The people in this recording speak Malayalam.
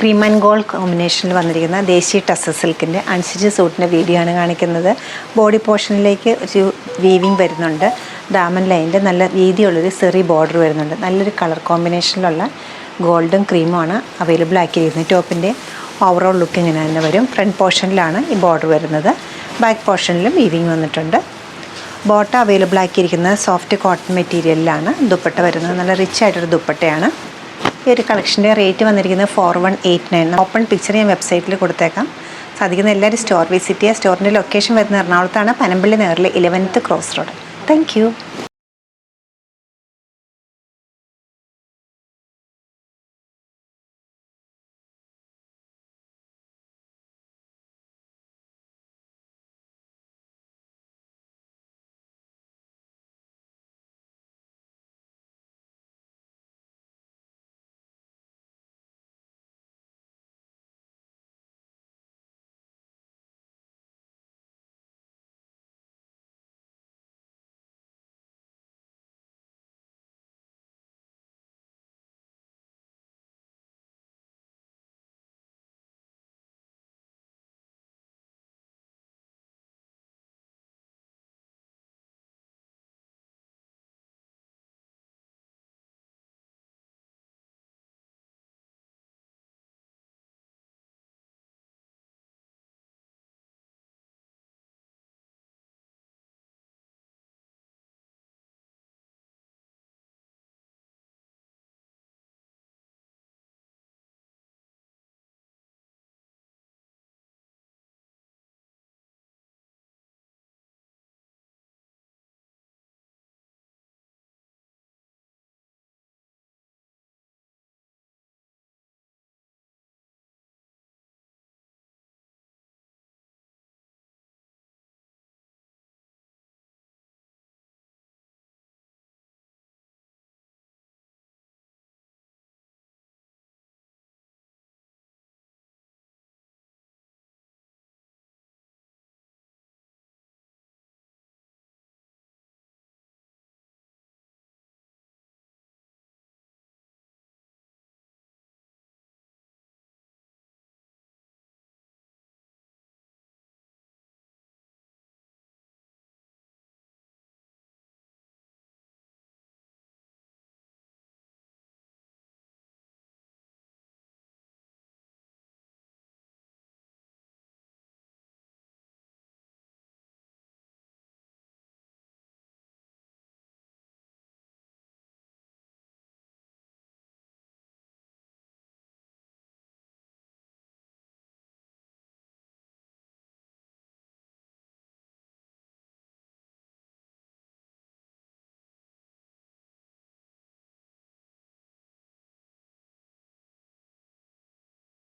ക്രീം ആൻഡ് ഗോൾഡ് കോമ്പിനേഷനിൽ വന്നിരിക്കുന്ന ദേശി ടസർ സിൽക്കിൻ്റെ അൺസ്റ്റിച്ച് സൂട്ടിൻ്റെ വീഡിയോ ആണ് കാണിക്കുന്നത്. ബോഡി പോർഷനിലേക്ക് ഒരു വീവിങ് വരുന്നുണ്ട്. ഡയമണ്ട് ലൈനിൻ്റെ നല്ല വീതിയുള്ളൊരു സെറി ബോർഡർ വരുന്നുണ്ട്. നല്ലൊരു കളർ കോമ്പിനേഷനിലുള്ള ഗോൾഡും ക്രീമുമാണ് അവൈലബിൾ ആക്കിയിരിക്കുന്നത്. ടോപ്പിൻ്റെ ഓവറോൾ ലുക്ക് ഇങ്ങനെ തന്നെ വരും. ഫ്രണ്ട് പോർഷനിലാണ് ഈ ബോർഡർ വരുന്നത്. ബാക്ക് പോർഷനിലും വീവിങ് വന്നിട്ടുണ്ട്. ബോട്ട അവൈലബിൾ ആക്കിയിരിക്കുന്നത് സോഫ്റ്റ് കോട്ടൺ മെറ്റീരിയലിലാണ്. ദുപ്പട്ട വരുന്നത് നല്ല റിച്ച് ആയിട്ടൊരു ദുപ്പട്ടയാണ്. ഈ ഒരു കളക്ഷൻ്റെ റേറ്റ് വന്നിരിക്കുന്നത് 4189. ഓപ്പൺ പിക്ചർ ഞാൻ വെബ്സൈറ്റിൽ കൊടുത്തേക്കാം. സാധിക്കുന്ന എല്ലാവരും സ്റ്റോർ വിസിറ്റ് ചെയ്യുക. സ്റ്റോറിൻ്റെ ലൊക്കേഷൻ വരുന്നത് എറണാകുളത്താണ്, പനമ്പള്ളി നഗറിലെ 11th ക്രോസ് റോഡ്. താങ്ക്